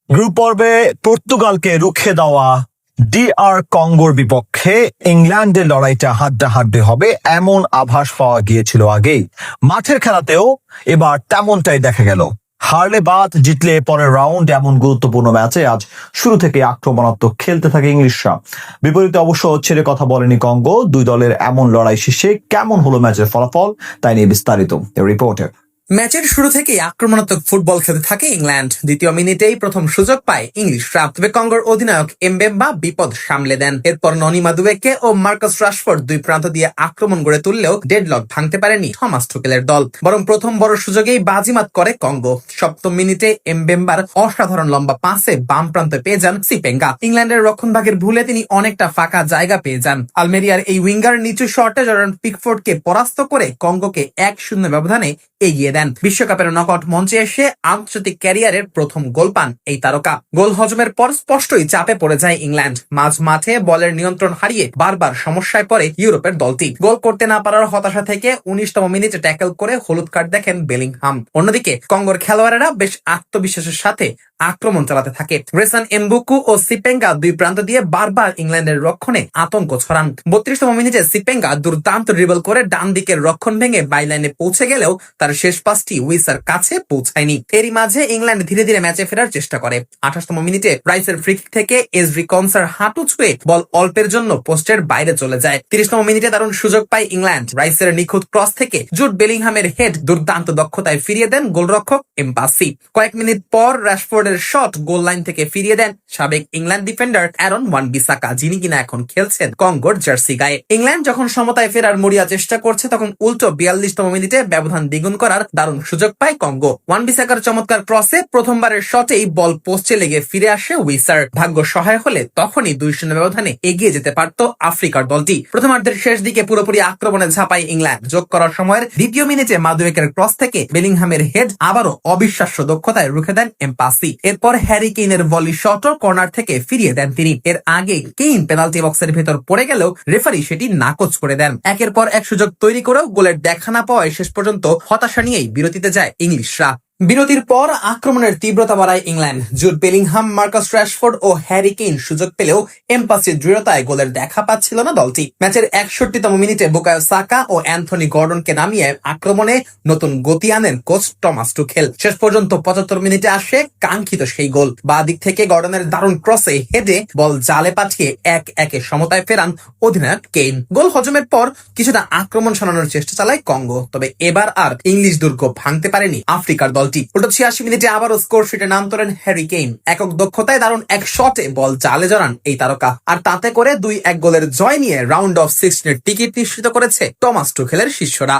Group পর্বে পর্তুগালকে রুখে দেওয়া ডিআর কঙ্গোর বিপক্ষে ইংল্যান্ডের লড়াইটা হাড্ডাহাড্ডি হবে এমন আভাস পাওয়া গিয়েছিল আগেই। মাঠের খেলাতেও এবার তেমনটাই দেখা গেল। হারলে বাদ, জিতলে পরের রাউন্ড, এমন গুরুত্বপূর্ণ ম্যাচে আজ শুরু থেকে আক্রমণাত্মক খেলতে থাকে ইংলিশরা। বিপরীতে অবশ্য ছেড়ে কথা বলেনি কঙ্গো। দুই দলের এমন লড়াই শেষে কেমন হলো ম্যাচের ফলাফল, তাই নিয়ে বিস্তারিত রিপোর্টে। ম্যাচের শুরু থেকেই আক্রমণাত্মক ফুটবল খেলতে থাকে ইংল্যান্ড। দ্বিতীয় মিনিটেই প্রথম সুযোগ পায় ইংলিশরা, তবে কঙ্গোর অধিনায়ক এমবেম্বা বিপদ সামলে দেন। এরপর ননি মাদুয়েকে ও মার্কাস রাশফোর্ড দুই প্রান্ত দিয়ে আক্রমণ গড়ে তুললেও ডেডলক ভাঙতে পারেনি থমাস টুকেলের দল, বরং প্রথম বড় সুযোগেই বাজিমাত করে কঙ্গো। সপ্তম মিনিটে এমবেম্বার অসাধারণ লম্বা পাসে বাম প্রান্তে পেয়ে যান সিপেঙ্গা। ইংল্যান্ডের রক্ষণভাগের ভুলে তিনি অনেকটা ফাঁকা জায়গা পেয়ে যান। আলমেরিয়ার এই উইঙ্গার নিচু শটে জর্ডান পিকফোর্ডকে পরাস্ত করে কঙ্গোকে 1-0 ব্যবধানে এগিয়ে দেন। বিশ্বকাপের নকআউট মঞ্চে এসে আন্তর্জাতিক ক্যারিয়ারের প্রথম গোল পান এই তারকা। গোল হজমের পর স্পষ্টই চাপে পড়ে যায় ইংল্যান্ড। মাঝ মাঠে বলের নিয়ন্ত্রণ হারিয়ে বারবার সমস্যায় পড়ে ইউরোপের দলটি। গোল করতে না পারার হতাশা থেকে 19তম মিনিটে ট্যাকল করে হলুদ কার্ড দেখেন বেলিংহাম। অন্যদিকে কঙ্গোর খেলোয়াড়েরা বেশ আত্মবিশ্বাসের সাথে আক্রমণ চালাতে থাকে। গ্রেসান এমবুকু ও সিপেঙ্গা দুই প্রান্ত দিয়ে বারবার ইংল্যান্ডের রক্ষণে আতঙ্ক ছড়ান। 32তম মিনিটে সিপেঙ্গা দুর্দান্ত ড্রিবল করে ডান দিকের রক্ষণ ভেঙে বাইলাইনে পৌঁছে গেলেও তার শেষ পাসটি উইসার কাছে পৌঁছায়নি। এরই মাঝে ইংল্যান্ড ধীরে ধীরে ম্যাচে ফেরার চেষ্টা করে। 28তম মিনিটে রাইসের ফ্রি কিক থেকে এসরি কনসার হাঁটু ছুঁয়ে বল অল্পের জন্য পোস্টের বাইরে চলে যায়। 30তম মিনিটে দারুণ সুযোগ পায় ইংল্যান্ড। রাইসের নিখুঁত ক্রস থেকে জুড বেলিংহামের হেড দুর্দান্ত দক্ষতায় ফিরিয়ে দেন গোলরক্ষক এমবাসি। কয়েক মিনিট পর রাশফোর্ডের শট গোল লাইন থেকে ফিরিয়ে দেন সাবেক ইংল্যান্ড ডিফেন্ডার অ্যারন ওয়ান-বিসাকা, যিনি কিনা এখন খেলছেন কঙ্গোর জার্সি গায়ে। ইংল্যান্ড যখন সমতায় ফেরার মরিয়া চেষ্টা করছে, তখন উল্টো 42তম মিনিটে ব্যবধান দ্বিগুণ করার দারুণ সুযোগ পায় কঙ্গো। ওয়ান-বিসাকার চমৎকার ক্রসে প্রথমবারের শটেই বল পোস্টে লেগে ফিরে আসে উইসার। ভাগ্য সহায় হলে তখনই 2-0 ব্যবধানে এগিয়ে যেতে পারত আফ্রিকার দলটি। প্রথমার্ধের শেষ দিকে পুরোপুরি আক্রমণে ঝাঁপায় ইংল্যান্ড। যোগ করার সময়ের দ্বিতীয় মিনিটে মাদুয়েকের ক্রস থেকে বেলিংহামের হেড আবারও অবিশ্বাস্য দক্ষতায় রুখে দেন এমবাসি। এরপর হ্যারি কেইনের ভলি শটও কর্নার থেকে ফিরিয়ে দেন তিনি। এর আগে কেইন পেনাল্টি বক্সের ভেতর পড়ে গেলেও রেফারি সেটি নাকচ করে দেন। একের পর এক সুযোগ তৈরি করেও গোলের দেখা না পাওয়ায় শেষ পর্যন্ত হতাশা নিয়েই বিরতিতে যায় ইংলিশরা। বিরতির পর আক্রমণের তীব্রতা বাড়ায় England. Jude Bellingham, Marcus Rashford ও হ্যারি কেইন সুযোগ পেলেও এমবাসির দৃঢ়তায় গোলের দেখা পাচ্ছিল না দলটি। ম্যাচের 61তম মিনিটে বুকায়ো সাকা ও অ্যান্থনি গর্ডনকে নামিয়ে আক্রমণে নতুন গতি আনেন কোচ টমাস টুখেল। শেষ পর্যন্ত 75 মিনিটে আসে কাঙ্ক্ষিত সেই গোল। বাঁ দিক থেকে গর্ডনের দারুণ ক্রসে হেডে বল জালে পাঠিয়ে 1-1 সমতায় ফেরান অধিনায়ক কেইন। গোল হজমের পর কিছুটা আক্রমণ সানানোর চেষ্টা চালায় কঙ্গো, তবে এবার আর ইংলিশ দুর্গ ভাঙতে পারেনি আফ্রিকার দলটি। উল্টো 86 মিনিটে আবারও স্কোর শিটে নাম তোলেন হ্যারি কেইন। একক দক্ষতায় দারুণ এক শটে বল জালে জড়ান এই তারকা। আর তাতে করে 2-1 গোলের জয় নিয়ে রাউন্ড অফ 16 টিকিট নিশ্চিত করেছে টমাস টুখেলের শিষ্যরা।